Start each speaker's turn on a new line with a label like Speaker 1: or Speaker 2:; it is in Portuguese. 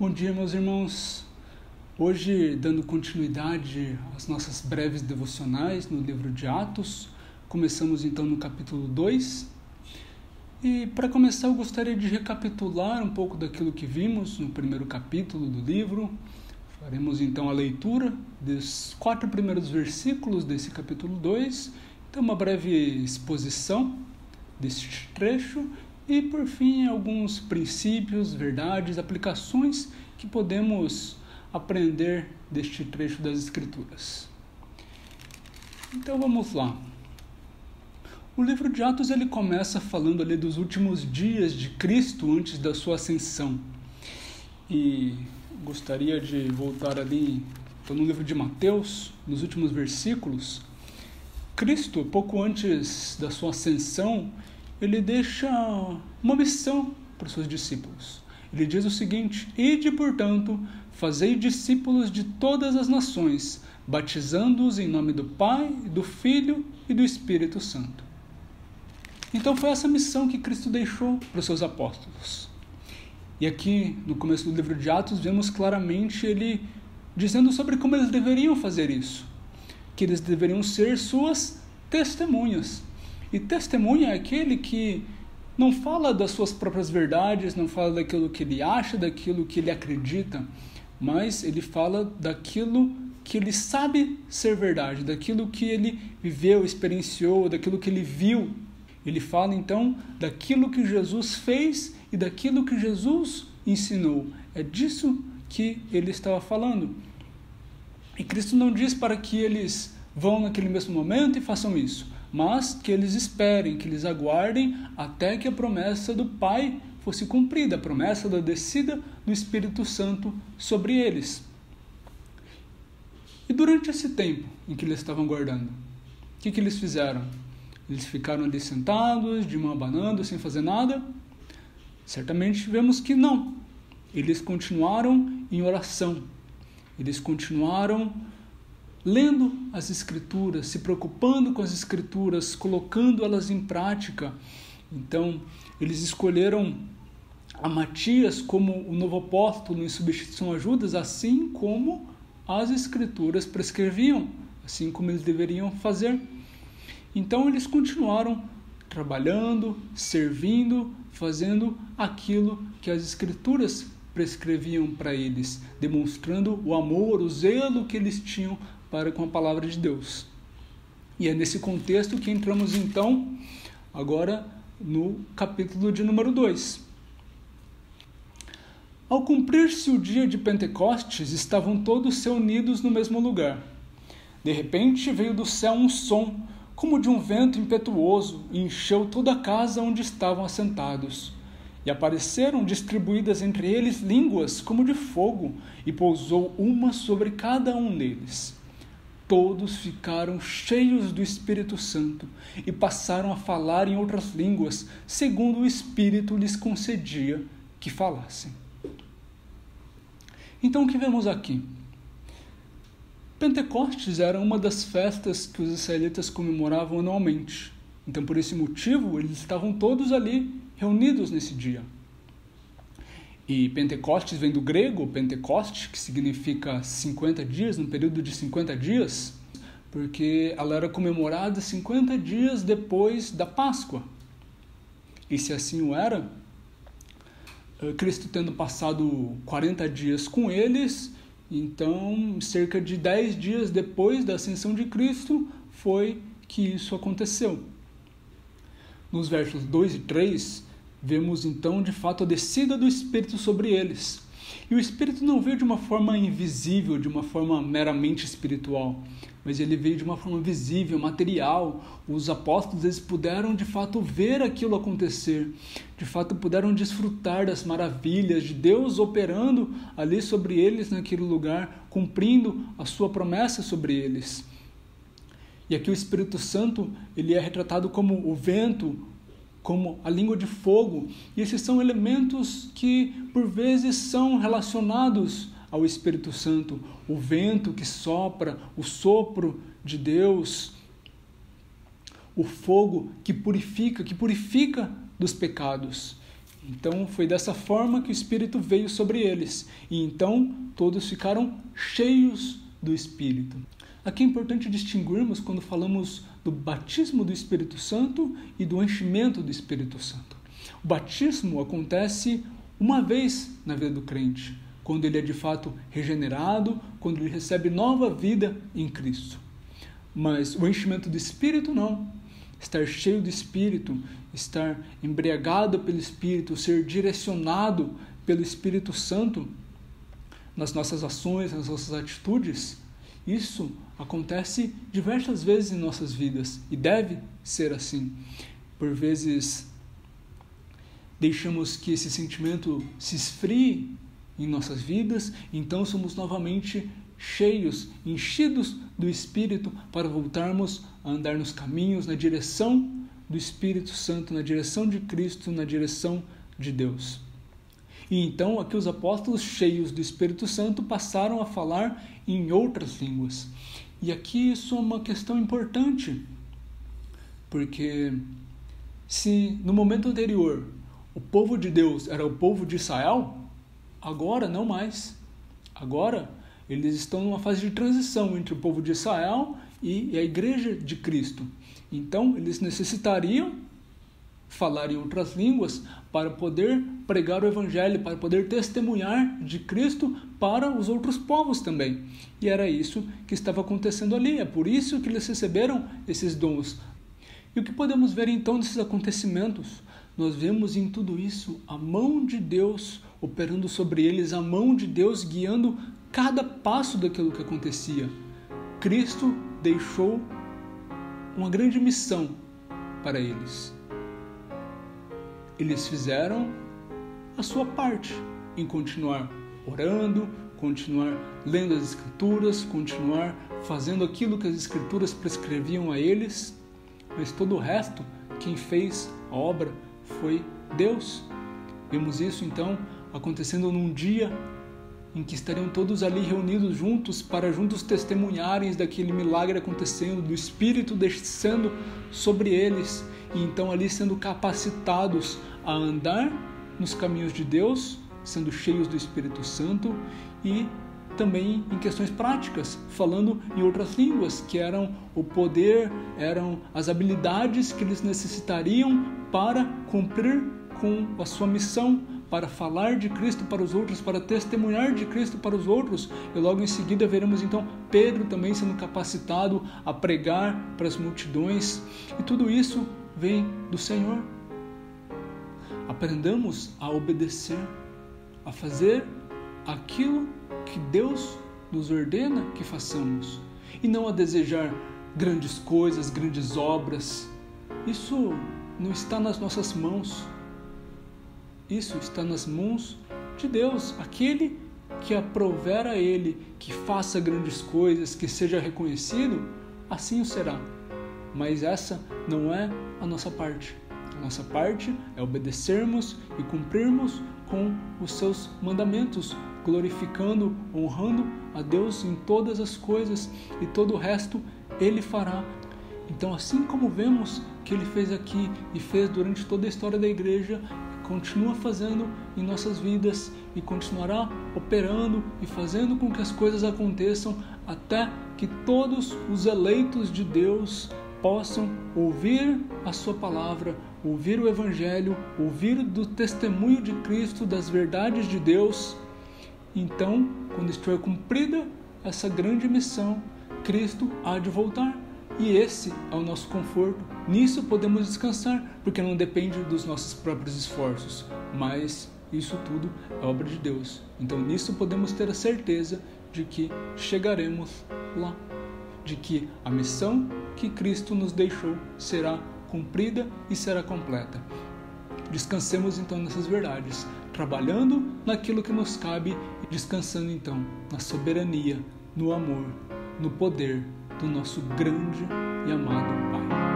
Speaker 1: Bom dia, meus irmãos. Hoje, dando continuidade às nossas breves devocionais no livro de Atos, começamos então no capítulo 2. E para começar, eu gostaria de recapitular um pouco daquilo que vimos no primeiro capítulo do livro. Faremos então a leitura dos 4 primeiros versículos desse capítulo 2, então uma breve exposição deste trecho e, por fim, alguns princípios, verdades, aplicações que podemos aprender deste trecho das Escrituras. Então vamos lá. O livro de Atos ele começa falando ali dos últimos dias de Cristo antes da sua ascensão. E gostaria de voltar ali, então, no livro de Mateus, nos últimos versículos. Cristo, pouco antes da sua ascensão, ele deixa uma missão para os seus discípulos. Ele diz o seguinte: ide, portanto, fazei discípulos de todas as nações, batizando-os em nome do Pai, do Filho e do Espírito Santo. Então foi essa missão que Cristo deixou para os seus apóstolos. E aqui, no começo do livro de Atos, vemos claramente ele dizendo sobre como eles deveriam fazer isso. Que eles deveriam ser suas testemunhas. E testemunha é aquele que não fala das suas próprias verdades, não fala daquilo que ele acha, daquilo que ele acredita, mas ele fala daquilo que ele sabe ser verdade, daquilo que ele viveu, experienciou, daquilo que ele viu. Ele fala então daquilo que Jesus fez e daquilo que Jesus ensinou. É disso que ele estava falando. E Cristo não diz para que eles vão naquele mesmo momento e façam isso, mas que eles esperem, que eles aguardem até que a promessa do Pai fosse cumprida, a promessa da descida do Espírito Santo sobre eles. E durante esse tempo em que eles estavam aguardando, o que eles fizeram? Eles ficaram ali sentados, de mão abanando, sem fazer nada? Certamente vemos que não. Eles continuaram em oração. Eles continuaram lendo as Escrituras, se preocupando com as Escrituras, colocando elas em prática. Então, eles escolheram a Matias como o novo apóstolo em substituição a Judas, assim como as Escrituras prescreviam, assim como eles deveriam fazer. Então, eles continuaram trabalhando, servindo, fazendo aquilo que as Escrituras prescreviam para eles, demonstrando o amor, o zelo que eles tinham para com a palavra de Deus. E é nesse contexto que entramos então agora no capítulo de número 2. Ao cumprir-se o dia de Pentecostes, estavam todos reunidos no mesmo lugar. De repente veio do céu um som, como de um vento impetuoso, e encheu toda a casa onde estavam assentados. E apareceram distribuídas entre eles línguas como de fogo, e pousou uma sobre cada um deles. Todos ficaram cheios do Espírito Santo e passaram a falar em outras línguas, segundo o Espírito lhes concedia que falassem. Então, o que vemos aqui? Pentecostes era uma das festas que os israelitas comemoravam anualmente. Então, por esse motivo, eles estavam todos ali reunidos nesse dia. E Pentecostes vem do grego, Pentecoste, que significa 50 dias, um período de 50 dias, porque ela era comemorada 50 dias depois da Páscoa. E se assim o era, Cristo tendo passado 40 dias com eles, então cerca de 10 dias depois da ascensão de Cristo foi que isso aconteceu. Nos versos 2 e 3, vemos então de fato a descida do Espírito sobre eles. E o Espírito não veio de uma forma invisível, de uma forma meramente espiritual, mas ele veio de uma forma visível, material. Os apóstolos eles puderam de fato ver aquilo acontecer, de fato puderam desfrutar das maravilhas de Deus operando ali sobre eles naquele lugar, cumprindo a sua promessa sobre eles. E aqui o Espírito Santo ele é retratado como o vento, como a língua de fogo, e esses são elementos que por vezes são relacionados ao Espírito Santo, o vento que sopra, o sopro de Deus, o fogo que purifica dos pecados. Então foi dessa forma que o Espírito veio sobre eles. E então todos ficaram cheios do Espírito. Aqui é importante distinguirmos quando falamos do batismo do Espírito Santo e do enchimento do Espírito Santo. O batismo acontece uma vez na vida do crente, quando ele é de fato regenerado, quando ele recebe nova vida em Cristo. Mas o enchimento do Espírito não. Estar cheio do Espírito, estar embriagado pelo Espírito, ser direcionado pelo Espírito Santo nas nossas ações, nas nossas atitudes, isso acontece diversas vezes em nossas vidas e deve ser assim. Por vezes deixamos que esse sentimento se esfrie em nossas vidas, então somos novamente cheios, enchidos do Espírito para voltarmos a andar nos caminhos, na direção do Espírito Santo, na direção de Cristo, na direção de Deus. E então aqui os apóstolos cheios do Espírito Santo passaram a falar em outras línguas. E aqui isso é uma questão importante, porque se no momento anterior o povo de Deus era o povo de Israel, agora não mais. Agora eles estão numa fase de transição entre o povo de Israel e a igreja de Cristo. Então eles necessitariam falar em outras línguas para poder pregar o Evangelho, para poder testemunhar de Cristo para os outros povos também. E era isso que estava acontecendo ali, é por isso que eles receberam esses dons. E o que podemos ver então desses acontecimentos? Nós vemos em tudo isso a mão de Deus operando sobre eles, a mão de Deus guiando cada passo daquilo que acontecia. Cristo deixou uma grande missão para eles. Eles fizeram a sua parte em continuar orando, continuar lendo as Escrituras, continuar fazendo aquilo que as Escrituras prescreviam a eles, mas todo o resto, quem fez a obra foi Deus. Vemos isso então acontecendo num dia em que estariam todos ali reunidos juntos para juntos testemunharem daquele milagre acontecendo, do Espírito descendo sobre eles e então ali sendo capacitados a andar nos caminhos de Deus, sendo cheios do Espírito Santo e também em questões práticas, falando em outras línguas, que eram o poder, eram as habilidades que eles necessitariam para cumprir com a sua missão, para falar de Cristo para os outros, para testemunhar de Cristo para os outros. E logo em seguida veremos então Pedro também sendo capacitado a pregar para as multidões. E tudo isso vem do Senhor. Aprendamos a obedecer, a fazer aquilo que Deus nos ordena que façamos, e não a desejar grandes coisas, grandes obras. Isso não está nas nossas mãos. Isso está nas mãos de Deus, aquele que aprouver a Ele, que faça grandes coisas, que seja reconhecido, assim o será. Mas essa não é a nossa parte. A nossa parte é obedecermos e cumprirmos com os seus mandamentos, glorificando, honrando a Deus em todas as coisas, e todo o resto Ele fará. Então, assim como vemos que Ele fez aqui e fez durante toda a história da igreja, continua fazendo em nossas vidas e continuará operando e fazendo com que as coisas aconteçam até que todos os eleitos de Deus possam ouvir a sua palavra, ouvir o Evangelho, ouvir do testemunho de Cristo, das verdades de Deus. Então, quando estiver cumprida essa grande missão, Cristo há de voltar. E esse é o nosso conforto. Nisso podemos descansar, porque não depende dos nossos próprios esforços, mas isso tudo é obra de Deus. Então nisso podemos ter a certeza de que chegaremos lá, de que a missão que Cristo nos deixou será cumprida e será completa. Descansemos então nessas verdades, trabalhando naquilo que nos cabe e descansando então na soberania, no amor, no poder do nosso grande e amado Pai.